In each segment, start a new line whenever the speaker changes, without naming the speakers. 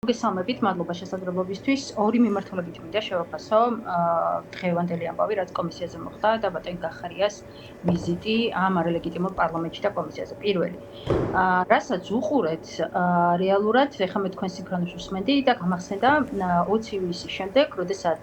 მოგესალმებით, მადლობა შესაძლებლობისთვის. ორი მიმართულებით მინდა შევაფასო დღევანდელი ამბავი, რაც კომისიაზე მოხდა და ბატონ გახარიას ვიზიტი ამ არალეგიტიმურ პარლამენტში და კომისიაზე. პირველი, რასაც უყურეთ, რეალურად ეხლა მე თქვენ სინქრონებს უსმენდი და გამახსენდა 20 ივნისის შემდეგ, როდესაც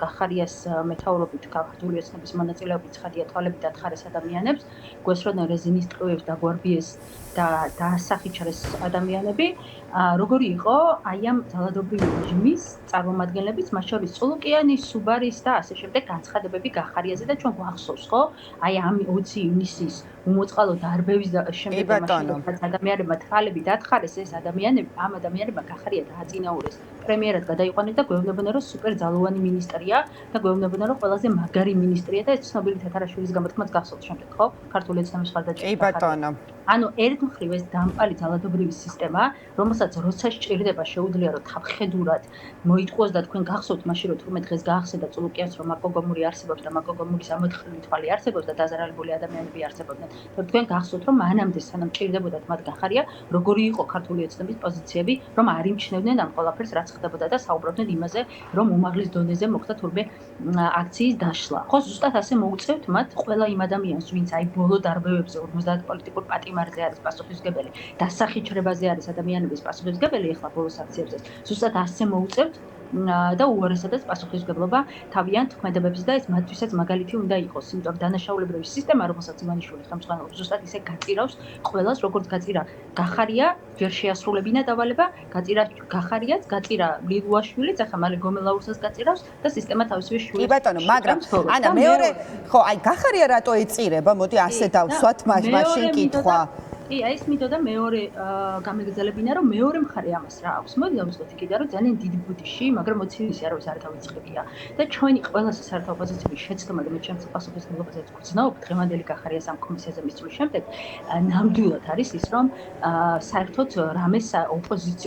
გახარიას მეთაურობით ქართული ოცნების მონაწილეობით ცხადია თვალები დათხარეს ადამიანებს, გვესროდნენ რეზინის ტყუებს და გვარბიეს და დაასახიჩრეს ადამიანები, როგორი იყო აი ამ ძალადობრივი რეჟიმის წარმომადგენლების, მათ შორის წულუკიანი, სუბარის და ასე შემდეგ განცხადებები გახარიაზე და ჩვენ გვახსოვს, ხო? აი ამ 20 ივნისის უმოწყალო დარბევის შემდეგ მაშინ ადამიანებმა თვალები დათხარეს ეს ადამიანები, ამ ადამიანებმა გახარია დააწინაურეს. პრემიერად გადაიყვანეს და გვეუბნებოდნენ, რომ სუპერ ძალოვანი მინისტრია და გვეუბნებოდნენ, რომ ყველაზე მაგარი მინისტრია და ეს ცნობილი თათარაშვილის გამართმაც გახსოვთ შემდეგ, ხო? ქართული ოცნების მხარდაჭერა.
კი ბატონო.
ანუ ერთ მხრივ ეს დამპალი ძალადობრივი სისტემა, რომელსაც როცა სჭირდება შეუძლია რომ თავხედურად მოიტყუოს და თქვენ გახსოვთ მაშინ რომ თურმე დღეს გაახსენდა წულუკიანს რომ მაკოგომური არსებობს და მაკოგომურის ამოთხილი თვალი არსებობს და დაზარალებული ადამიანები არსებობდნენ. თქვენ გახსოვთ რომ მანამდე სანამ ჭირდებოდათ მათ გახარია, როგორი იყო ქართული ოცნების პოზიციები, რომ არ იმჩნევდნენ ამ ყველაფერს რაც ხდებოდა და საუბრობდნენ იმაზე, რომ უმაღლეს დონეზე მოხდა თურმე აქციის დაშლა. ხო, ზუსტად ასე მოუწევთ მათ ყველა იმ ადამიანს, ვინც აი ბოლო დარბევებზე 50 პოლიტიკურ პატიმარზე არის პასუხისმგებელი, დასახიჩრებაზე არის ადამიანების პასუხისმგებელი, ეხლა ბოლოს აქციებზე. ზუსტად ასე მოუწევთ და უარესადაც პასუხისმგებლობა თავიანთ ქმედებებზე და ეს მათთვისაც მაგალითი უნდა იყოს, იმიტომ რომ დანაშაულებრივი სისტემა, რომელსაც ივანიშვილი ხელმძღვანელობს, ზუსტად ისე გაწირავს ყველას, როგორც გაწირა გახარია, ჯერ შეასრულებინა დავალება, გაწირა გახარიაც, გაწირა ლილუაშვილიც, ახლა მალე გომელაურსაც გაწირავს და სისტემა თავისივე შვილს.
კი ბატონო, მაგრამ ანა მეორე, ხო, აი გახარია რატო ეწირება? მოდი ასე დავსვათ მაშინ კითხვა.
კი, აი ეს მითოდა მეორე გამეგრძელებინა, რომ მეორე მხარე ამას რა აქვს. მოდი დავიწყოთ იქიდან, რომ ძალიან დიდი ბუდიში, მაგრამ 20 ივნისი არავის არ დავიწყებია. და ჩვენი ყველაზე საერთო ოპოზიციური შეცდომა და მე ჩემს პასუხისმგებლობაზეც გვცნობ, დღევანდელი გახარიას ამ კომისიაზე მისვლის შემდეგ, ნამდვილად არის ის, რომ საერთოდ რამეს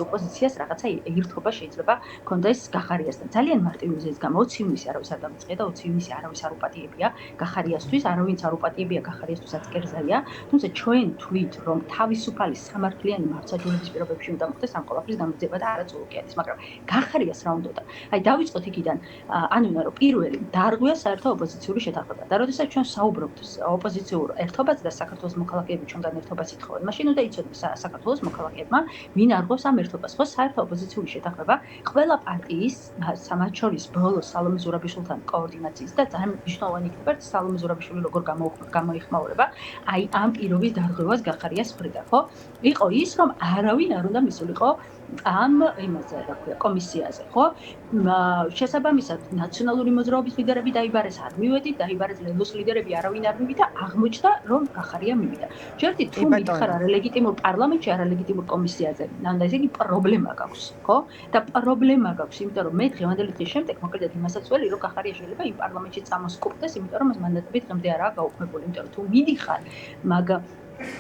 ოპოზიციას რაღაცა ერთობა შეიძლება ქონდეს გახარიასთან. ძალიან მარტივი მიზეზის გამო 20 ივნისი არავის არ დავიწყია და 20 ივნისი არავის არ უპატიებია გახარიასთვის, არავინც არ უპატიებია გახარიასთვის აკერზაია, თუმცა ჩვენ თვლით რომ თავისუფალი სამართლიანი მართლმსაჯულების პირობებში უნდა მოხდეს ამ ყველაფრის გამოძიება და არა წულუკიანის, მაგრამ გახარიას რა უნდოდა? აი დავიწყოთ იქიდან, ანუ უნდა რომ პირველი დარღვია საერთო ოპოზიციური შეთანხმება და როდესაც ჩვენ საუბრობთ ოპოზიციურ ერთობაზე და საქართველოს მოქალაქეები ჩვენგან ერთობას ითხოვენ, მაშინ უნდა იცოდეთ საქართველოს მოქალაქეებმა ვინ არღვევს ამ ერთობას, ხო? საერთო ოპოზიციური შეთანხმება ყველა პარტიის, მათ შორის ბოლოს სალომე ზურაბიშვილთან კოორდინაციის და ძალიან მნიშვნელოვანი იქნება სალომე ზურაბიშვილი როგორ გამოიხმაურება აი ამ პირობის დარღვევას გახარიას მხრიდან, ხო? იყო ის, რომ არავინ არ უნდა მისულიყო ამ იმაზე, რა ქვია, კომისიაზე, ხო? შესაბამისად, ნაციონალური მოძრაობის ლიდერები დაიბარეს, არ მივედით, დაიბარეს ლელოს ლიდერები, არავინ არ მივიდა, აღმოჩნდა, რომ გახარია მივიდა. ჯერჯერობით თუ მითხარ არალეგიტიმურ პარლამენტში, არალეგიტიმურ კომისიაზე, ანუ ესე იგი პრობლემა გაქვს, ხო? და პრობლემა გაქვს, იმიტომ რომ მე დღევანდელი დღის შემდეგ მოკლედ იმასაც ველი, რომ გახარია შეიძლება იმ პარლამენტში წამოსკუპდეს, იმიტომ რომ ეს მანდატები დღემდე არაა გაუქმებული, იმიტომ რომ თუ მიდიხარ მაგ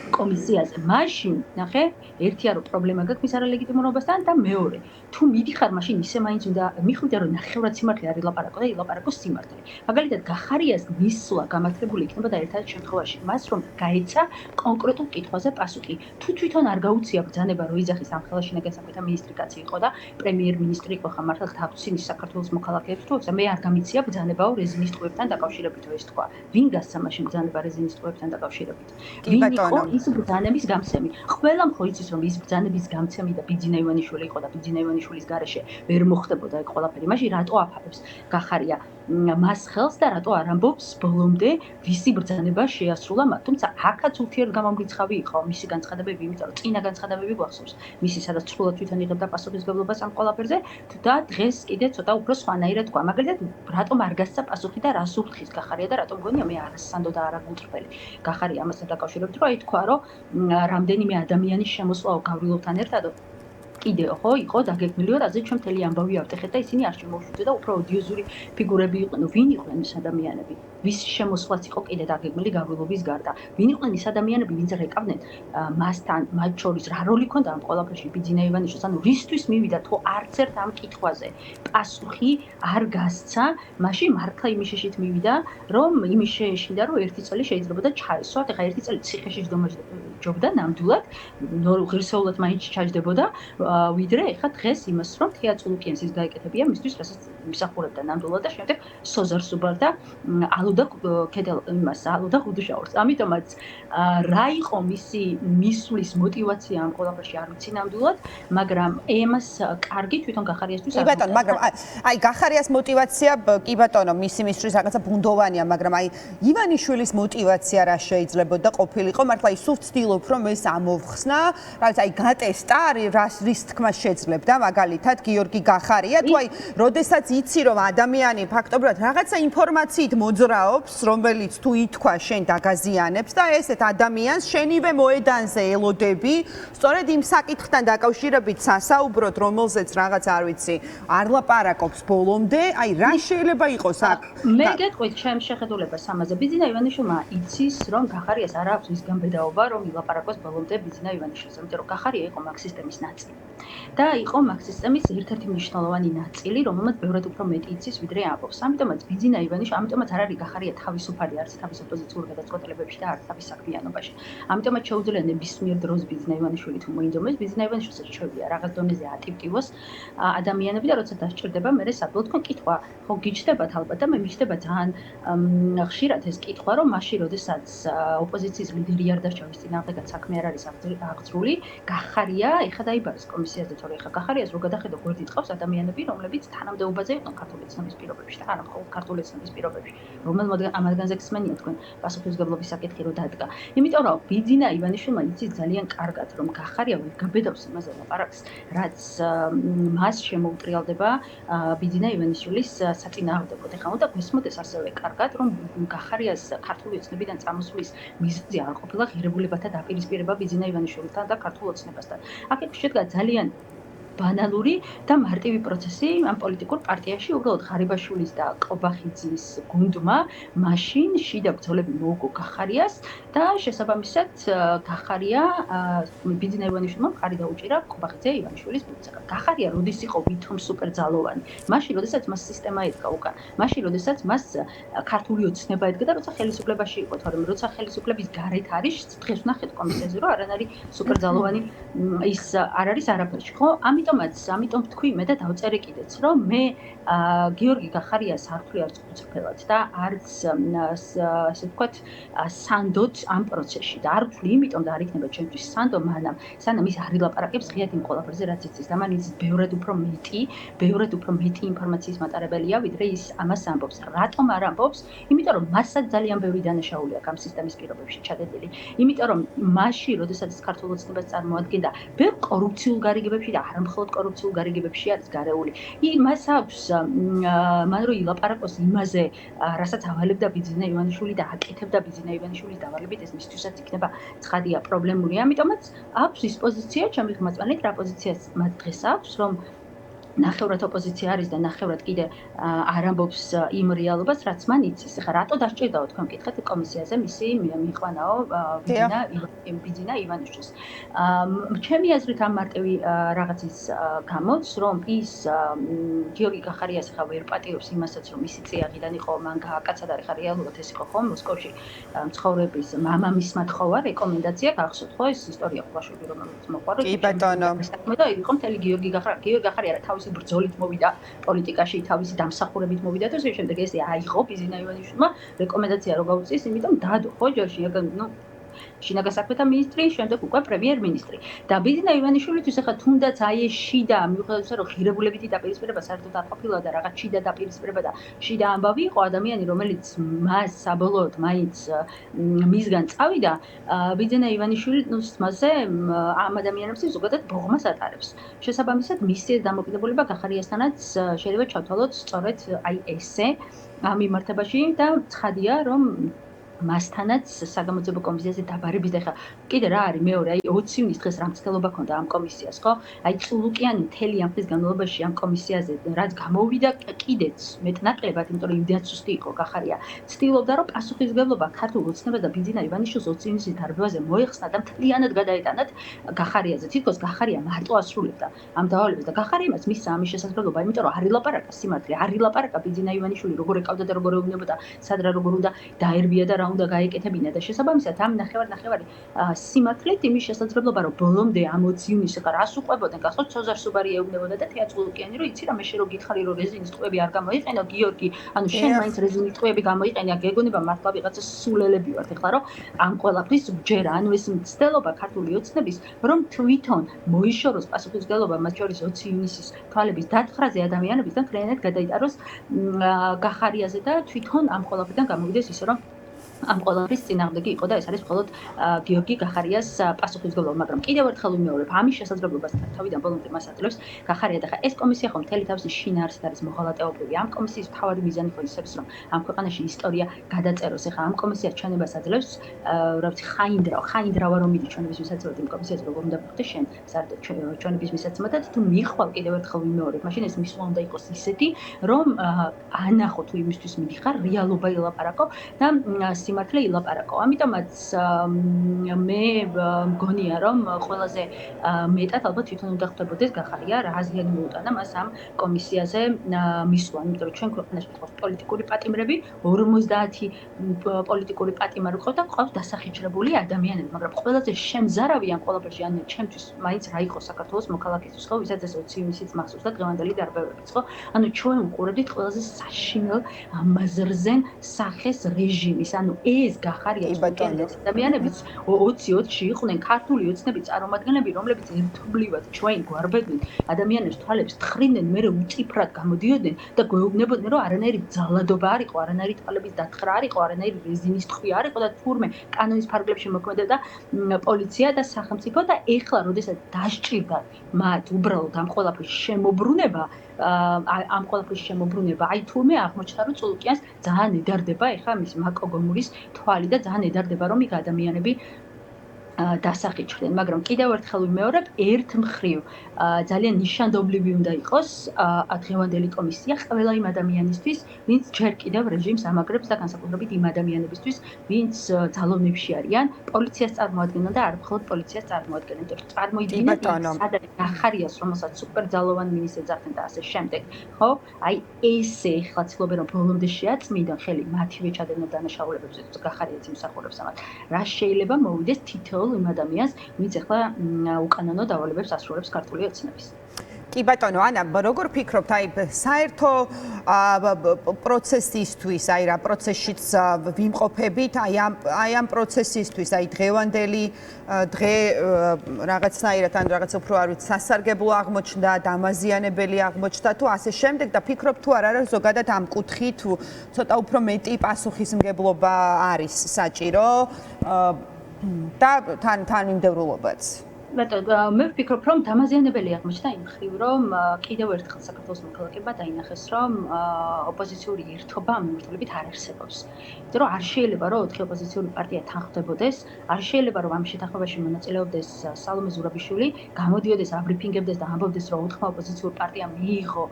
კომისიაზე, მაშინ, ნახე, ერთია რომ პრობლემა გაქვს მის არალეგიტიმურობასთან და მეორე, თუ მიდიხარ, მაშინ ისე მაინც უნდა მიხვიდე რომ ნახევრად სიმართლე არ ილაპარაკო და ილაპარაკო სიმართლე. მაგალითად, გახარიას მისვლა გამართლებული იქნება და ერთად შემთხვევაში მას რომ გაეცა კონკრეტულ კითხვაზე პასუხი. თუ თვითონ არ გაუწია ბრძანება რომ იძახის ამ ხელშინაგან საქმეთა მინისტრი კაცი იყო და პრემიერ-მინისტრი იყო ხა მართლა თავცინის საქართველოს მოქალაქეებს თუ მე არ გამიცია ბრძანებაო რეზინის ტყუებთან დაკავშირებით ეს თქვა. ვინ გასცა მაშინ ბრძანება რეზინის ტყუებთან დაკავშირებით? ხო, ის ბრძანების გამცემი. ყველამ ხო იცის რომ ის ბრძანების გამცემი და ბიძინა ივანიშვილი იყო და ბიძინა ივანიშვილის გარეშე ვერ მოხდებოდა ეგ ყველაფერი. მაშინ რატო აფარებს გახარია მას ხელს და რატო არ ამბობს ბოლომდე ვისი ბრძანება შეასრულა მათ. თუმცა აქაც ურთიერთგამომრიცხავი იყო მისი განცხადებები, იმიტომ რომ წინა განცხადებები გვახსოვს. მისი სადაც ცრულად თვითონ იღებდა პასუხისმგებლობას ამ ყველაფერზე და დღეს კიდე ცოტა უფრო სხვანაირად თქვა. მაგალითად, რატომ არ გასცა პასუხი და რას ურთხის გახარია და რატომ გონია მე არასანდო და არაგულწრფელი. გახარია ამასთან დაკავშირებით რომ თქვა რომ რამდენიმე ადამიანის შემოსვლაო გავრილოვთან ერთად კიდეო ხო იყო დაგეგმილი რომ ასე ჩვენ მთელი ამბავი ავტეხეთ და ისინი არ შემოუშვიძე და უფრო ოდიოზური ფიგურები იყვნენ. ვინ იყვნენ ეს ადამიანები? ვის შემოსვლაც იყო კიდე დაგეგმილი გავრილობის გარდა? ვინ იყვნენ ეს ადამიანები, ვინც რეკავდნენ მასთან, მათ შორის რა როლი ჰქონდა ამ ყველაფერში ბიძინა ივანიშვილს? ანუ რისთვის მივიდა თუ არც ერთ ამ კითხვაზე პასუხი არ გასცა, მაშინ მართლა იმის შეშით მივიდა, რომ იმის შეეშინდა, რომ ერთი წელი შეიძლებოდა ჩაესვათ, ეხა ერთი წელი ციხეში ჯობდა ნამდვილად ღირსეულად მაინც ჩაჯდებოდა ვიდრე ეხლა დღეს იმას რომ თეა წულუკიანს ის გაეკეთებია მისთვის რასაც მსახურებდა ნამდვილად და შემდეგ სოზარს უბარდა ალუდა ქედელ იმას ალუდა ხუდუშაურს ამიტომაც რა იყო მისი მისვლის мотиваცია ამ ყველაფერში არ ვიცი ნამდვილად მაგრამ ემას კარგი თვითონ გახარიასთვის
კი ბატონო მაგრამ აი გახარიას мотиваცია კი ბატონო მისი მისთვის რაღაცა ბუნდოვანია მაგრამ აი ივანიშვილის мотиваცია რა შეიძლებოდა ყოფილიყო მართლა ის სულ ვცდილობ რომ ეს ამოვხსნა რაღაც აი გატესტა რის თქმა შეძლებდა მაგალითად გიორგი გახარია თუ აი როდესაც იცი რომ ადამიანი ფაქტობრივად რაღაცა ინფორმაციით მოძრაობს რომელიც თუ ითქვა შენ დაგაზიანებს და ესეთ ადამიანს შენივე მოედანზე ელოდები სწორედ იმ საკითხთან დაკავშირებით სასაუბროთ რომელზეც რაღაც არ ვიცი არ ლაპარაკობს ბოლომდე აი რა შეიძლება იყოს აქ
მე გეტყვით ჩემ შეხედულებას ამაზე ბიძინა ივანიშვილმა იცის რომ გახარიას არ აქვს ის გამბედაობა რომ ილაპარაკოს ბოლომდე ბიძინა ივანიშვილს იმიტომ რომ გახარია იყო მაგ სისტემის ნაწილი და იყო მაგ სისტემის ერთ-ერთი მნიშვნელოვანი ნაწილი რომელმაც ბევრად უფრო მეტი იცის ვიდრე ამბობს ამიტომაც ბიძინა ივანიშვილი ამიტომაც არ არის გახარია თავისუფალი არც თავის ოპოზიციურ გადაწყვეტილებებში და არც თავის საქმიანობაში ამიტომაც შეუძლია ნებისმიერ დროს ბიძინა ივანიშვილი თუ მოინდომეს ბიძინა ივანიშვილს შეუძლია რაღაც დონეზე ატიპტივოს ადამიანები და როცა დასჭირდება მე საბოლოოდ თქვენ კითხვა ხო გიჩნდებათ ალბათ და მე მიჩნდება ძალიან ხშირად ეს კითხვა რომ მაშინ როდესაც ოპოზიციის ლიდერი არ დარჩა ის წინააღმდეგად საქმე არ არის აღძრული გახარია ეხა დაიბარეს კომისიაზე თორე ეხა გახარიას რო გადახედო გვერდით ყავს ადამიანები რომლებიც თანამდებობაზე იყვნენ ქართული ცნობის პირობებში და არა მხოლოდ ქართული ცნობის პირობებში რომელმაც ამათგანზე გსმენია თქვენ პასუხისმგებლობის საკითხი რო დადგა იმიტომ რომ ბიძინა ივანიშვილმა იცის ძალიან კარგად რომ გახარია ვერ გაბედავს იმაზე ლაპარაკს რაც მას შემოუტრიალდება ბიძინა ივანიშვილის საწინააღმდეგოდ ეხლა უნდა გვესმოდეს ასევე კარგად რომ გახარიას ქართული ოცნებიდან წამოსვლის მიზეზი არ ყოფილა ღირებულებათა დაპირისპირება ბიძინა ივანიშვილთან და ქართულ ოცნებასთან აქ შედგა ძალიან ბანალური და მარტივი პროცესი ამ პოლიტიკურ პარტიაში უბრალოდ ღარიბაშვილის და ყობახიძის გუნდმა მაშინ შიდა ბრძოლები მოუგო გახარიას და შესაბამისად გახარია ბიძინა ივანიშვილმა მხარი დაუჭირა ყობახიძე ივანიშვილის ბრძოლას გახარია როდის იყო ვითომ სუპერძალოვანი მაშინ როდესაც მას სისტემა ედგა უკან მაშინ როდესაც მას ქართული ოცნება ედგა და როცა ხელისუფლებაში იყო თორემ როცა ხელისუფლების გარეთ არის დღეს ვნახეთ კომისიაზე რომ არ არის სუპერძალოვანი ის არ არის არაფერში ხო ამიტომ თქვი მე და დავწერე კიდეც რომ მე გიორგი გახარიას არ ვთვლი არც კუცფელად და არც ასე ვთქვათ სანდოც ამ პროცესში და არ ვთვლი იმიტომ და არ იქნება ჩემთვის სანდო სანამ ის არ ილაპარაკებს ღიად იმ ყველაფერზე რაც იცის და მან იცის ბევრად უფრო მეტი ინფორმაციის მატარებელია ვიდრე ის ამას ამბობს რატომ არ ამბობს იმიტომ რომ მასაც ძალიან ბევრი დანაშაული აქვს ამ სისტემის პირობებში ჩადენილი იმიტომ რომ მასში როდესაც ქართულ ოცნებას წარმოადგენდა ბევრ კორუფციულ გარიგებებში და არა მხოლოდ კორუფციულ გარიგებებში არის გარეული. მას აქვს მან რო ილაპარაკოს იმაზე, რასაც ავალებდა ბიძინა ივანიშვილი და აკეთებდა ბიძინა ივანიშვილის დავალებით, ეს მისთვისაც იქნება ცხადია პრობლემური. ამიტომაც აქვს ის პოზიცია, ჩემი ხმაწმენით, რა პოზიციაც მათ დღეს აქვს, რომ ნახევრად ოპოზიცია არის და ნახევრად კიდე არ ამბობს იმ რეალობას, რაც მან იცის. ეხლა რატო დასჭირდაო თქვენ მკითხეთ კომისიაზე მისი მიიყვანაო ბიძინა ივანიშვილს. ჩემი აზრით ამ მარტივი რაღაცის გამოც, რომ ის გიორგი გახარიას ახლა ვერ პატიობს იმასაც, რომ მისი წიაღიდან იყო მან გააკაცა და ეხლა რეალურად ეს იყო ხო მოსკოვში ცხოვრების მამამისმა თხოვა რეკომენდაცია გახსოვთ ხო ეს ისტორია ხვაშვილი რომელიც მოყარო.
კი ბატონო.
და იყო მთელი გიორგი გახარია თავისი ბრძოლით მოვიდა პოლიტიკაში, თავისი დამსახურებით მოვიდა და შემდეგ ესე აიღო ბიძინა ივანიშვილმა რეკომენდაცია რო გაუწიეს, იმიტომ დადო ხო ჯერში, შინაგან საქმეთა მინისტრი, შემდეგ უკვე პრემიერ-მინისტრი. და ბიძინა ივანიშვილისთვის ახლა თუნდაც აი ეს შიდა, მიუხედავად იმისა, რომ ღირებულებითი დაპირისპირება საერთოდ არ ყოფილა და რაღაც შიდა დაპირისპირება და შიდა ამბავი იყო ადამიანი, რომელიც მას საბოლოოდ მაინც მისგან წავიდა, ბიძინა ივანიშვილის მასზე ამ ადამიანებს ზოგადად ბოღმას ატარებს. შესაბამისად, მისი დამოკიდებულება გახარიასთანაც შეიძლება ჩავთვალოთ სწორედ აი ესე ამ მიმართებაში და ცხადია, რომ მასთანაც საგამოძიებო კომისიაზე დაბარების და ეხლა კიდე რა არის მეორე აი 20 ივნის დღეს რა მცდელობა ქონდა ამ კომისიას ხო აი წულუკიანი მთელი ამ ხის განმავლობაში ამ კომისიაზე რაც გამოვიდა კიდეც მეტნაკლებად იმიტომ რომ იმდენად სუსტი იყო გახარია ცდილობდა რომ პასუხისმგებლობა ქართულ ოცნებას და ბიძინა ივანიშვილს 20 ივნის დარბაზაზე მოეხსნა და მთლიანად გადაეტანათ გახარიაზე თითქოს გახარია მარტო ასრულებდა ამ დავალებას და გახარიამაც მისცა ამის შესაძლებლობა იმიტომ რომ არ ილაპარაკა სიმართლე არ ილაპარაკა ბიძინა ივანიშვილი როგორ ეკავდა და როგორ ეუბნებოდა სად რა როგორ უნდა დაერბია და რა უნდა გაეკეთებინა და შესაბამისად ამ ნახევარი სიმართლით იმის შესაძლებლობა რომ ბოლომდე ამ 20 ივნისს ხარ რას უყვებოდნენ გახსოვთ ცოზარ სუბარი ეუბნებოდა და თეატროლოგიანი რომ იცი რა მე შე რო გითხარი რომ რეზინის ტყვები არ გამოიყენო გიორგი ანუ შენ მაინც რეზინის ტყვები გამოიყენე გეგონება მართლა ვიღაცა სულელები ვართ ეხლა რომ ამ ყველაფრის ჯერა ანუ ეს მცდელობა ქართული ოცნების რომ თვითონ მოიშოროს პასუხისმგებლობა მათ შორის 20 ივნისის თვალების დათხრაზე ადამიანებისგან ფრენად გადაიტაროს გახარიაზე და თვითონ ამ ყველაფრიდან გამოვიდეს ისე რომ ამ ყველაფრის წინააღმდეგი იყო და ეს არის მხოლოდ გიორგი გახარიას პასუხისმგებლობა, მაგრამ კიდევ ერთხელ ვიმეორებ, ამის შესაძლებლობას თავიდან ბოლომდე მას აძლევს გახარია და ხა ეს კომისია ხომ მთელი თავისი შინაარსით არის მოღალატეობრივი. ამ კომისიის მთავარი მიზანი ხო ისევ რომ ამ ქვეყანაში ისტორია გადაწეროს. ეხა ამ კომისიას ჩვენებას აძლევს, რა ვიცი, ხაინდრავა რომ მიდი ჩვენების მისაცემად იმ კომისიას როგორ უნდა გხდე შენ, საერთოდ ჩვენების მისაცემად და თუ მიხვალ კიდევ ერთხელ ვიმეორებ, მაშინ ეს მისვლა უნდა იყოს ისეთი, რომ ანახო თუ იმისთვის მიდიხარ, რეალობა ილაპარაკო და სიმართლე ილაპარაკო. ამიტომაც მე მგონია რომ ყველაზე მეტად ალბათ თვითონ უნდა ხდებოდეს გახარია რა აზიანი მოუტანა მას ამ კომისიაზე მისვლა. იმიტომ რომ ჩვენ ქვეყანაში გვყავს პოლიტიკური პატიმრები, 50 პოლიტიკური პატიმარი ყავს და ყავს დასახიჩრებული ადამიანები, მაგრამ ყველაზე შემზარავი ამ ყველაფერში ანუ ჩემთვის მაინც რა იყო საქართველოს მოქალაქისთვის ხო, ვისაც ეს 20 ივნისიც მახსოვს და დღევანდელი დარბევებიც ხო. ანუ ჩვენ უყურებთ ყველაზე საშინელ ამაზრზენ სახეს რეჟიმის ანუ ეს გახარია ადამიანებიც 20-20-ში იყვნენ ქართული ოცნების წარმომადგენლები, რომლებიც ერთობლივად ჩვენ გვარბებდნენ ადამიანებს თვალებს თხრინდნენ, მე უწიფრად გამოდიოდნენ და გვეუბნებოდნენ, რომ არანაირი ძალადობა არ იყო, არანაირი თვალების დათხრა არ იყო, არანაირი რეზინის ტყვი არ იყო და თურმე კანონის ფარგლებში მოქმედებდა პოლიცია და სახელმწიფო და ეხლა როდესაც დასჭირდა მათ უბრალოდ ამ ყველაფრის შემოbrunება ამ ყველაფრის შემოbrunება აი თურმე აღმოჩნდა რომ წულუკიანს ძალიან ედარდება ეხლა მის მაკო გომურის თვალი და ძალიან ედარდება რომ იქ ადამიანები დასახიჩრდნენ, მაგრამ კიდევ ერთხელ ვიმეორებ, ერთ მხრივ ძალიან ნიშანდობლივი უნდა იყოს დღევანდელი კომისია ყველა იმ ადამიანისთვის, ვინც ჯერ კიდევ რეჟიმს ამაგრებს და განსაკუთრებით იმ ადამიანებისთვის, ვინც ძალოვნებში არიან, პოლიციას წარმოადგენენ და არ მხოლოდ პოლიციას წარმოადგენენ. წარმოიდგინეთ სადაც გახარიას, რომელსაც სუპერძალოვანი მინისტრი ეძახდნენ და ასე შემდეგ, ხო? აი ესე ეხლა ცდილობენ რომ ბოლომდე შეაწმინდონ ხელი მათივე ჩადენილ დანაშაულებებს, გახარიას იმსახურებს ამათ. რა შეიძლება მოვიდეს თითოეულ იმ ადამიანს, ვინც ახლა უკანონო დავალებებს ასრულებს ქართული ოცნების.
კი ბატონო, ანა, როგორ ფიქრობთ, აი საერთო პროცესისთვის, აი რა პროცესშიც ვიმყოფებით, აი ამ პროცესისთვის, აი დღევანდელი დღე რაღაცნაირად ან რაღაც უფრო არ ვიცი, სასარგებლო აღმოჩნდა, დამაზიანებელი აღმოჩნდა თუ ასე შემდეგ და ფიქრობთ თუ არ არის ზოგადად ამ კუთხით ცოტა უფრო მეტი პასუხისმგებლობა არის საჭირო და თან მიმდევრულობაც.
მე ვფიქრობ, რომ დამაზიანებელი აღმოჩნდა იმ მხრივ, რომ კიდევ ერთხელ საქართველოს მოქალაქეებმა დაინახეს, რომ ოპოზიციური ერთობა ამ მიმართულებით არ არსებობს. იმიტომ რომ არ შეიძლება რომ 4 ოპოზიციური პარტია თანხმდებოდეს, არ შეიძლება რომ ამ შეთანხმებაში მონაწილეობდეს სალომე ზურაბიშვილი, გამოდიოდეს, აბრიფინგებდეს და ამბობდეს, რომ 4 ოპოზიციურ პარტიამ მიიღო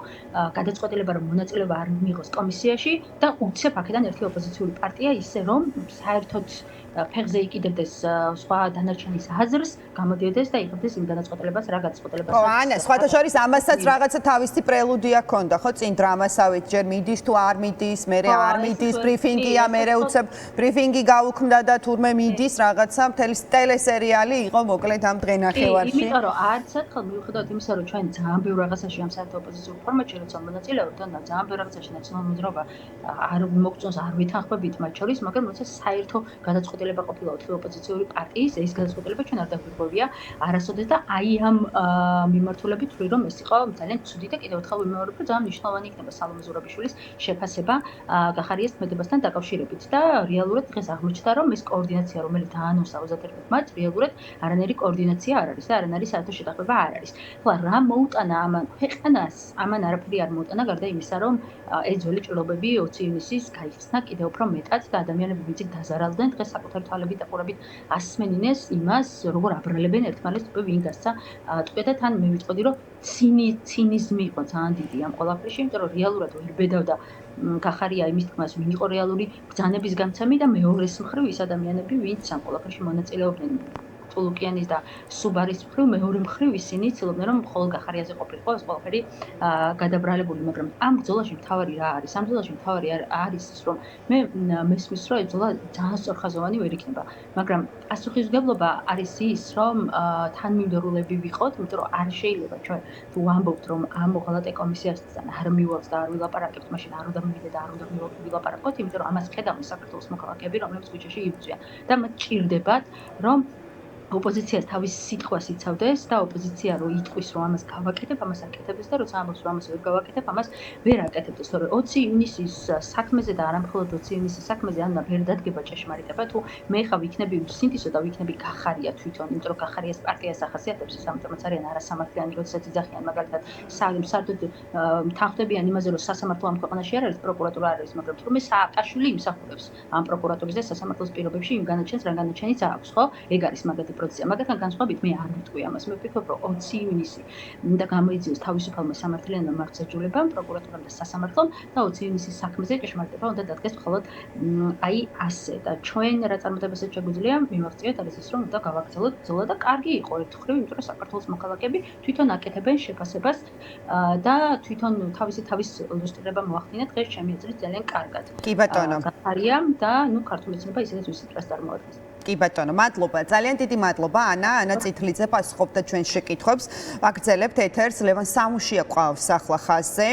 გადაწყვეტილება, რომ მონაწილეობა არ მიიღოს კომისიაში და უცებ აქედან ერთი ოპოზიციური პარტია ისე რომ საერთოდ ფეხზე იკიდებდეს სხვა დანარჩენის აზრს, გამოდიოდეს და იღებდეს იმ გადაწყვეტილებას, რა გადაწყვეტილებას.
ხო, ანა, სხვათა შორის ამასაც რაღაცა თავისი პრელუდია ჰქონდა, ხო, წინ დრამასავით, ჯერ მიდის თუ არ მიდის, მერე არ მიდის, ბრიფინგია, მერე უცებ ბრიფინგი გაუქმდა და თურმე მიდის რაღაცა, მთელი ტელესერიალი იყო მოკლედ ამ დღენახევარში.
იმიტომ რომ არც ერთხელ მიუხედავად იმისა, რომ ჩვენ ძალიან ბევრ რაღაცაში ამ საერთო ოპოზიციურ ფორმატში როცა მონაწილეობთ და ძალიან ბევრ რაღაცაში ნაციონალურ მოძრაობა არ მოგწონს, არ ვითანხმებით მათ შორის, მაგრამ როცა საერთო გადაწყვეტილება ყოფილა 4 ოპოზიციური პარტიის, ეს გადაწყვეტილება ჩვენ არ დაგვირგვევია არასოდეს და აი ამ მიმართულებით ვთვლი რომ ეს იყო ძალიან ცუდი და კიდევ ერთხელ ვიმეორებ რომ ძალიან მნიშვნელოვანი იქნება სალომე ზურაბიშვილის შეფასება გახარიას მოქმედებასთან დაკავშირებით და რეალურად დღეს აღმოჩნდა რომ ეს კოორდინაცია რომელიც დაანონსა 31 მარტს რეალურად არანაირი კოორდინაცია არ არის და არანაირი საერთო შეთანხმება არ არის. ახლა რა მოუტანა ამან ქვეყანას? ამან არაფერი არ მოუტანა გარდა იმისა რომ ეს ძველი ჭრილობები 20 ივნისის გაიხსნა კიდევ უფრო მეტად და ადამიანები ვინც დაზარალდნენ დღეს საკუთარ თვალებით და ყურებით ასმენინეს იმას როგორ აბრალებენ ერთმანეთს უკვე ვინ გასცა ტყვია და თან მე ვიტყოდი რომ ცინიზმი იყო ძალიან დიდი ამ ყველაფერში, იმიტომ რომ რეალურად ვერ ბედავდა გახარია იმის თქმას, ვინ იყო რეალური ბრძანების გამცემი და მეორეს მხრივ ის ადამიანები, ვინც ამ ყველაფერში მონაწილეობდნენ ტულუკიანის და სუბარის მხრივ მეორე მხრივ ისინი ცდილობდნენ რომ მხოლოდ გახარიაზე ყოფილიყო ეს ყველაფერი გადაბრალებული, მაგრამ ამ ბრძოლაში მთავარი რა არის? ამ ბრძოლაში მთავარი არის ის რომ მე მესმის რომ ეს ბრძოლა ძალიან სწორხაზოვანი ვერ იქნება, მაგრამ პასუხისმგებლობა არის ის რომ თანმიმდევრულები ვიყოთ, იმიტომ რომ არ შეიძლება ჩვენ თუ ვამბობთ რომ ამ მოღალატე კომისიასთან არ მივალთ და არ ვილაპარაკებთ, მაშინ არ უნდა მივიდეთ და არ უნდა ვილაპარაკოთ, იმიტომ რომ ამას ხედავენ საქართველოს მოქალაქეები, რომლებიც ქუჩაში იბრძვიან და მათ ჭირდებათ რომ ოპოზიციას თავის სიტყვას იცავდეს და ოპოზიცია რო იტყვის რომ ამას გავაკეთებ, ამას აკეთებდეს და როცა ამბობს რომ ამას ვერ გავაკეთებ, ამას ვერ აკეთებდეს. თორე 20 ივნისის საქმეზე და არა მხოლოდ 20 ივნისის საქმეზე ან ვერ დადგება ჭეშმარიტება, თუ მე ხა ვიქნები სინთიზო და ვიქნები გახარია თვითონ, იმიტომ რომ გახარიას პარტიას ახასიათებს ის, ამიტომაც არიან არასამართლიანი, როდესაც იძახიან მაგალითად საერთოდ თანხმდებიან იმაზე, რომ სასამართლო ამ ქვეყანაში არ არის, პროკურატურა არ არის, მაგრამ თურმე სააკაშვილი იმსახურებს ამ პროკურატურის და სასამართლოს პირობებში იმ განაჩენს, რა განაჩენიც აქვს, ხო? ეგ არის მაგათი პროცესია. მაგათთან განსხვავებით მე არ ვიტყვი ამას. მე ვფიქრობ, რომ 20 ივნისი და გამოიწვიოს თავისუფალმა სამართლიანმა მართლმსაჯულებამ, პროკურატურამ და სასამართლომ და 20 ივნისის საქმეზე ჭეშმარიტება უნდა დადგეს მხოლოდ აი ასე. და ჩვენ რა წარმატებასაც შეგვიძლია მივაღწიოთ არის ის, რომ უნდა გავაგრძელოთ ბრძოლა და კარგი იყო ერთხელ, იმიტომ რომ საქართველოს მოქალაქეები თვითონ აკეთებენ შეფასებას და თვითონ თავის ილუსტრირება მოახდინეთ დღეს ჩემი აზრით ძალიან კარგად.
კი ბატონო.
გახარია და ნუ ქართული ეცნობა ისედაც ვისით რას წარმოადგენს.
კი ბატონო, მადლობა. ძალიან დიდი მადლობა ანა წითლიძე პასუხობდა ჩვენ შეკითხვებს. ვაგრძელებთ ეთერს. ლევან სამუშია ყავს ახლა ხაზზე.